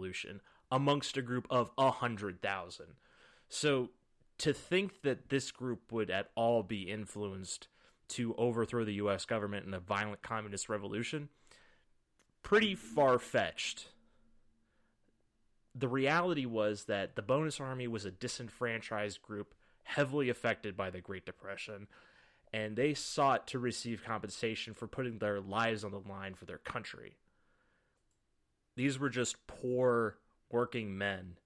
revolution amongst a group of 100,000. So to think that this group would at all be influenced to overthrow the U.S. government in a violent communist revolution, pretty far-fetched. The reality was that the Bonus Army was a disenfranchised group heavily affected by the Great Depression, and they sought to receive compensation for putting their lives on the line for their country. These were just poor working men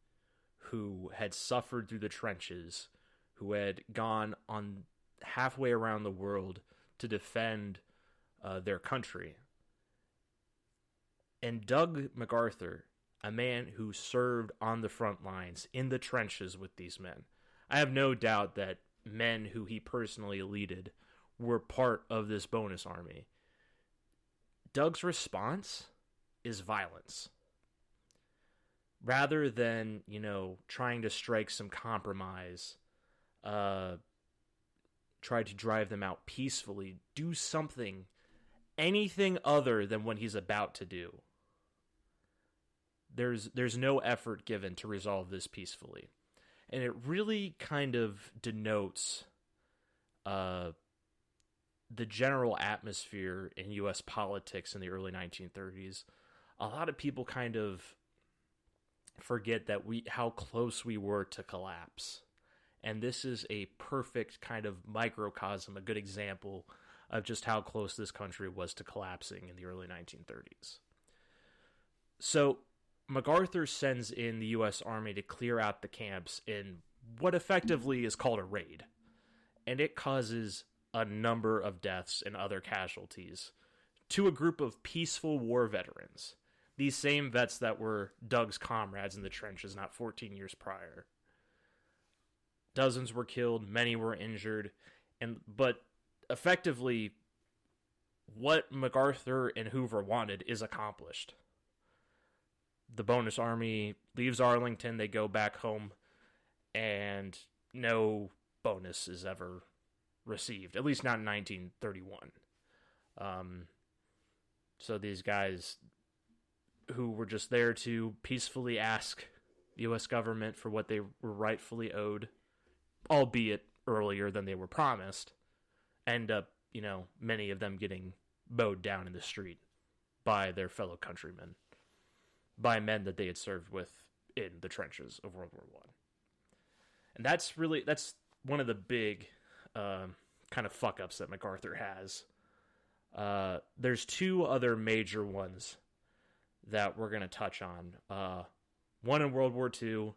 who had suffered through the trenches, who had gone on halfway around the world to defend their country. And Doug MacArthur, a man who served on the front lines in the trenches with these men, I have no doubt that men who he personally leaded were part of this Bonus Army. Doug's response is violence. Rather than, trying to strike some compromise, try to drive them out peacefully, do something, anything other than what he's about to do. There's no effort given to resolve this peacefully. And it really kind of denotes the general atmosphere in U.S. politics in the early 1930s. A lot of people kind of forget that how close we were to collapse. And this is a perfect kind of microcosm, a good example of just how close this country was to collapsing in the early 1930s. So MacArthur sends in the U.S. Army to clear out the camps in what effectively is called a raid. And it causes a number of deaths and other casualties to a group of peaceful war veterans. These same vets that were Doug's comrades in the trenches not 14 years prior. Dozens were killed, many were injured, but effectively, what MacArthur and Hoover wanted is accomplished. The Bonus Army leaves Arlington, they go back home, and no bonus is ever received, at least not in 1931. So these guys who were just there to peacefully ask the U.S. government for what they were rightfully owed, albeit earlier than they were promised, end up, many of them getting mowed down in the street by their fellow countrymen, by men that they had served with in the trenches of World War I. And that's one of the big kind of fuck-ups that MacArthur has. There's two other major ones that we're going to touch on. One in World War II.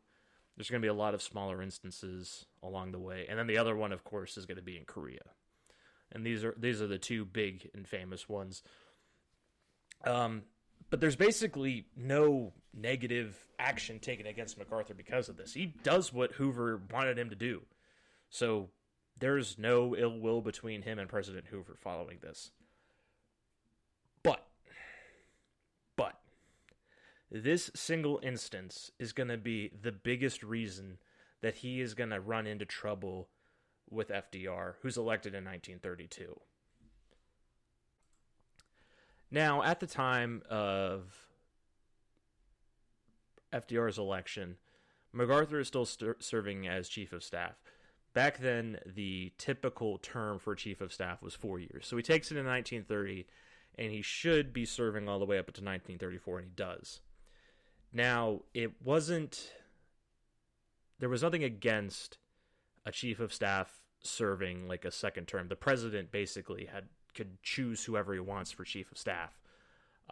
There's going to be a lot of smaller instances along the way. And then the other one, of course, is going to be in Korea. And these are the two big and famous ones. But there's basically no negative action taken against MacArthur because of this. He does what Hoover wanted him to do. So there's no ill will between him and President Hoover following this. But this single instance is going to be the biggest reason that he is going to run into trouble with FDR, who's elected in 1932. Now, at the time of FDR's election, MacArthur is still serving as Chief of Staff. Back then, the typical term for Chief of Staff was 4 years. So he takes it in 1930, and he should be serving all the way up to 1934, and he does. Now, there was nothing against a Chief of Staff serving like a second term. The president basically could choose whoever he wants for Chief of Staff.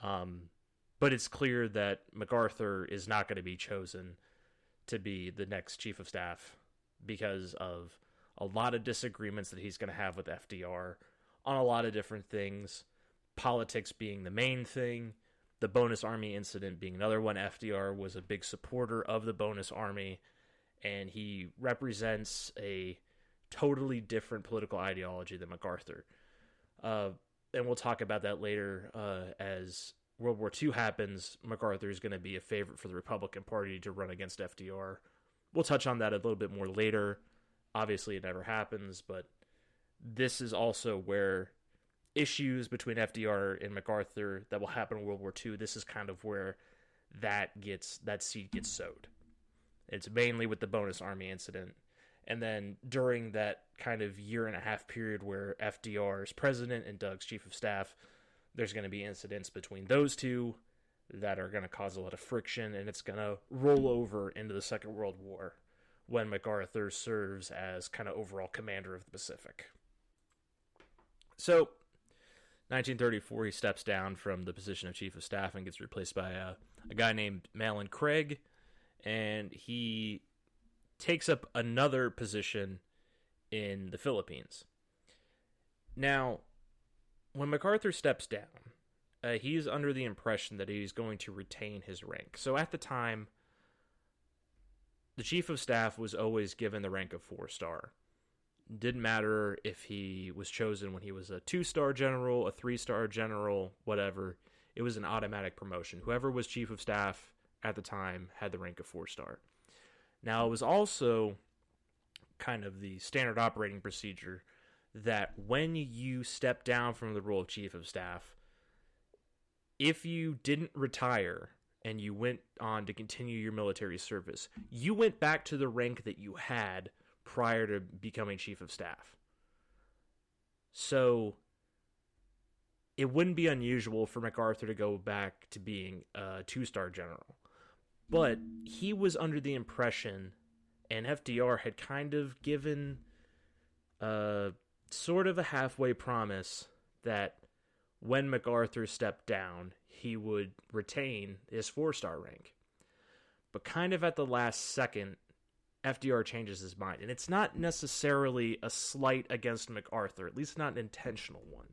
But it's clear that MacArthur is not going to be chosen to be the next Chief of Staff because of a lot of disagreements that he's going to have with FDR on a lot of different things, politics being the main thing, the Bonus Army incident being another one. FDR was a big supporter of the Bonus Army, and he represents a totally different political ideology than MacArthur. And we'll talk about that later. As World War II happens, MacArthur is going to be a favorite for the Republican Party to run against FDR. We'll touch on that a little bit more later. Obviously, it never happens, but this is also where issues between FDR and MacArthur that will happen in World War II, this is kind of where that seed gets sowed. It's mainly with the Bonus Army incident. And then during that kind of year and a half period where FDR is president and Doug's chief of staff, there's going to be incidents between those two that are going to cause a lot of friction, and it's going to roll over into the Second World War when MacArthur serves as kind of overall commander of the Pacific. So, 1934, he steps down from the position of chief of staff and gets replaced by a guy named Malin Craig, and he takes up another position in the Philippines. Now, when MacArthur steps down, he's under the impression that he's going to retain his rank. So at the time, the chief of staff was always given the rank of 4-star. Didn't matter if he was chosen when he was a 2-star general, a 3-star general, whatever. It was an automatic promotion. Whoever was chief of staff at the time had the rank of 4-star. Now, it was also kind of the standard operating procedure that when you step down from the role of chief of staff, if you didn't retire and you went on to continue your military service, you went back to the rank that you had prior to becoming chief of staff. So it wouldn't be unusual for MacArthur to go back to being a 2-star general. But he was under the impression, and FDR had kind of given sort of a halfway promise that when MacArthur stepped down, he would retain his 4-star rank. But kind of at the last second, FDR changes his mind. And it's not necessarily a slight against MacArthur, at least not an intentional one.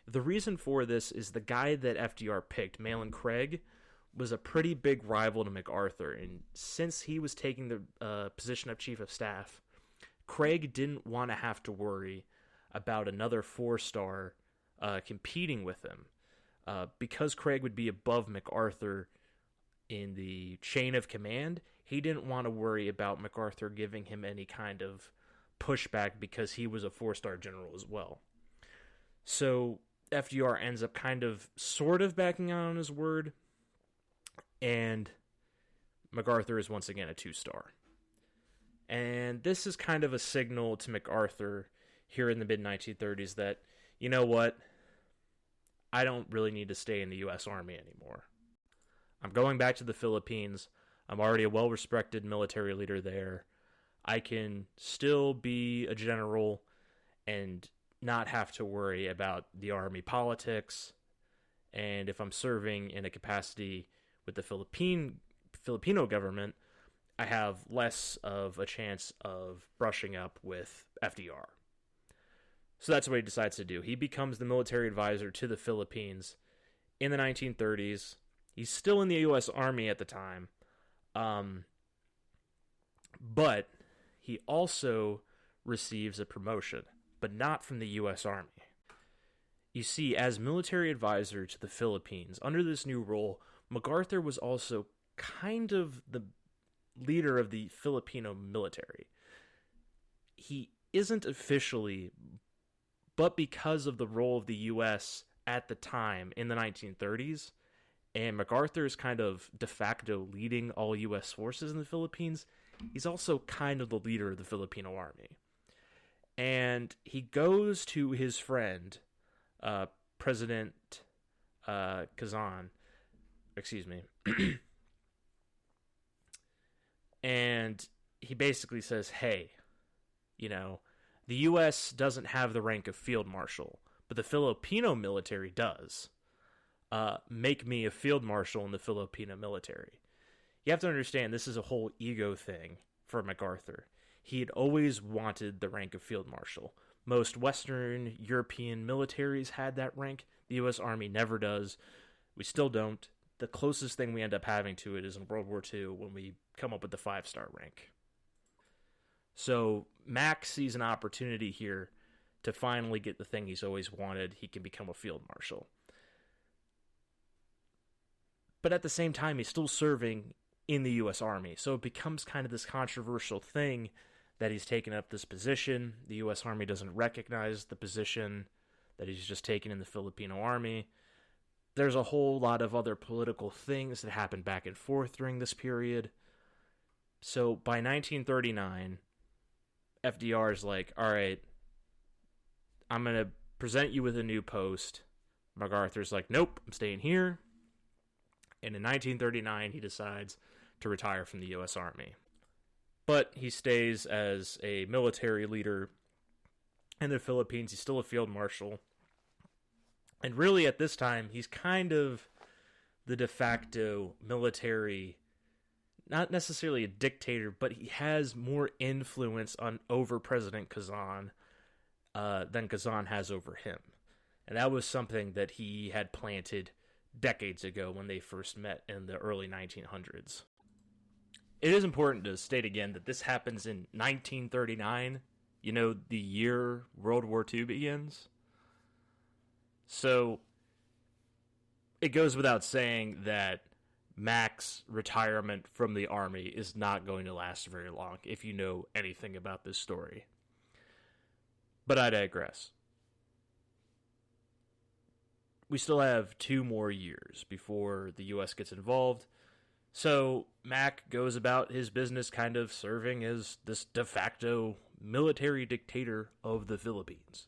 The reason for this is the guy that FDR picked, Malin Craig, was a pretty big rival to MacArthur. And since he was taking the position of chief of staff, Craig didn't want to have to worry about another 4-star competing with him. Because Craig would be above MacArthur in the chain of command, he didn't want to worry about MacArthur giving him any kind of pushback because he was a 4-star general as well. So FDR ends up kind of sort of backing out on his word, and MacArthur is once again a 2-star. And this is kind of a signal to MacArthur here in the mid-1930s that, you know what, I don't really need to stay in the U.S. Army anymore. I'm going back to the Philippines. I'm already a well-respected military leader there. I can still be a general and not have to worry about the Army politics. And if I'm serving in a capacity with the Filipino government, I have less of a chance of brushing up with FDR. So that's what he decides to do. He becomes the military advisor to the Philippines in the 1930s. He's still in the U.S. Army at the time. But he also receives a promotion, but not from the U.S. Army. You see, as military advisor to the Philippines, under this new role, MacArthur was also kind of the leader of the Filipino military. He isn't officially, but because of the role of the U.S. at the time in the 1930s, and MacArthur is kind of de facto leading all U.S. forces in the Philippines, he's also kind of the leader of the Filipino Army. And he goes to his friend, President Quezon, and he basically says, hey, you know, the U.S. doesn't have the rank of field marshal, but the Filipino military does. Make me a field marshal in the Filipino military. You have to understand, this is a whole ego thing for MacArthur. He had always wanted the rank of field marshal. Most Western European militaries had that rank. The U.S. Army never does. We still don't. The closest thing we end up having to it is in World War II when we come up with the 5-star rank. So Mac sees an opportunity here to finally get the thing he's always wanted. He can become a field marshal. But at the same time, he's still serving in the U.S. Army. So it becomes kind of this controversial thing that he's taken up this position. The U.S. Army doesn't recognize the position that he's just taken in the Filipino Army. there's a whole lot of other political things that happened back and forth during this period. So by 1939, FDR is like, all right, I'm going to present you with a new post. MacArthur's like, nope, I'm staying here. And in 1939, he decides to retire from the U.S. Army. But he stays as a military leader in the Philippines. He's still a field marshal. And really, at this time, he's kind of the de facto military, not necessarily a dictator, but he has more influence over President Kazan than Kazan has over him. And that was something that he had planted decades ago when they first met in the early 1900s. It is important to state again that this happens in 1939, the year World War II begins. So it goes without saying that Mac's retirement from the Army is not going to last very long, if you know anything about this story. But I digress. We still have 2 more years before the U.S. gets involved. So Mac goes about his business kind of serving as this de facto military dictator of the Philippines.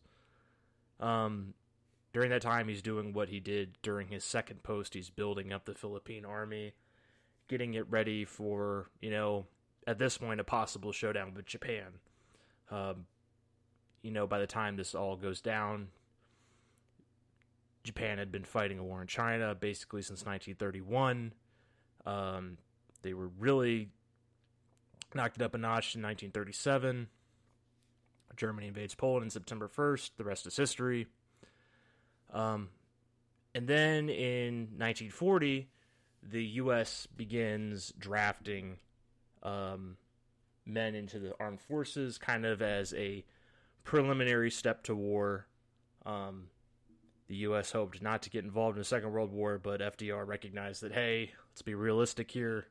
During that time, he's doing what he did during his second post. He's building up the Philippine army, getting it ready for, at this point, a possible showdown with Japan. By the time this all goes down, Japan had been fighting a war in China basically since 1931. They were really knocked it up a notch in 1937. Germany invades Poland on September 1st. The rest is history. And then in 1940, the U.S. begins drafting men into the armed forces, kind of as a preliminary step to war. The U.S. hoped not to get involved in the Second World War, but FDR recognized that, hey, let's be realistic here.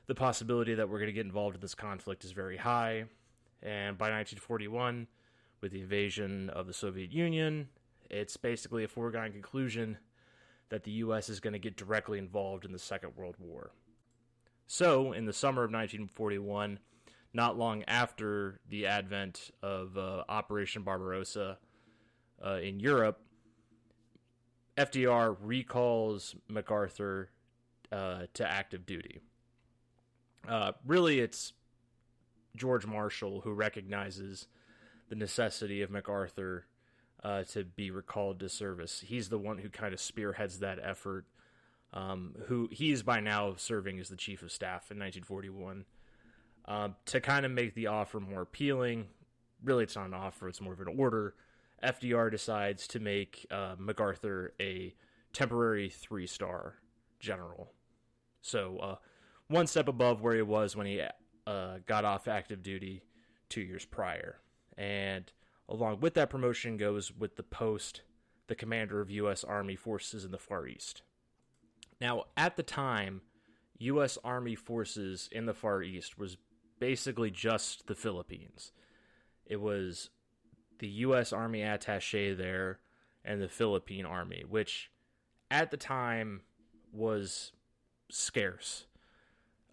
The possibility that we're going to get involved in this conflict is very high. And by 1941, with the invasion of the Soviet Union, it's basically a foregone conclusion that the U.S. is going to get directly involved in the Second World War. So, in the summer of 1941, not long after the advent of Operation Barbarossa in Europe, FDR recalls MacArthur to active duty. Really, it's George Marshall who recognizes the necessity of MacArthur to be recalled to service. He's the one who kind of spearheads that effort, who he's by now serving as the chief of staff in 1941. To kind of make the offer more appealing, really it's not an offer, it's more of an order, FDR decides to make MacArthur a temporary 3-star general. So one step above where he was when he got off active duty 2 years prior. And along with that promotion goes with the post, the commander of U.S. Army forces in the Far East. Now, at the time, U.S. Army forces in the Far East was basically just the Philippines. It was the U.S. Army attaché there and the Philippine Army, which at the time was scarce.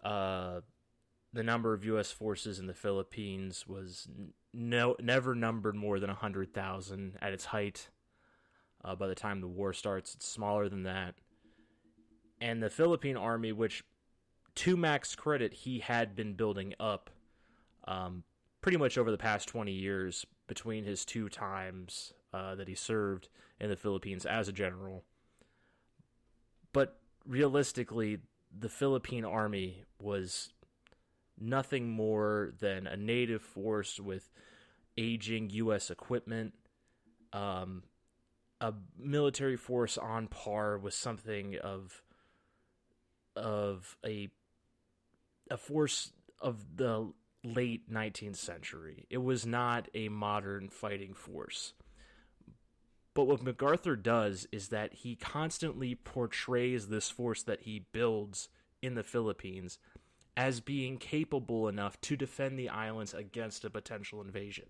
The number of U.S. forces in the Philippines was never numbered more than 100,000 at its height. By the time the war starts, it's smaller than that. And the Philippine Army, which, to Mac's credit, he had been building up pretty much over the past 20 years between his 2 times that he served in the Philippines as a general. But realistically, the Philippine Army was nothing more than a native force with aging U.S. equipment, a military force on par with something of a force of the late 19th century. It was not a modern fighting force. But what MacArthur does is that he constantly portrays this force that he builds in the Philippines as being capable enough to defend the islands against a potential invasion.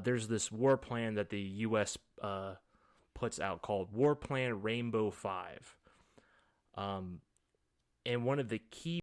There's this war plan that the U.S. puts out called War Plan Rainbow 5. And one of the key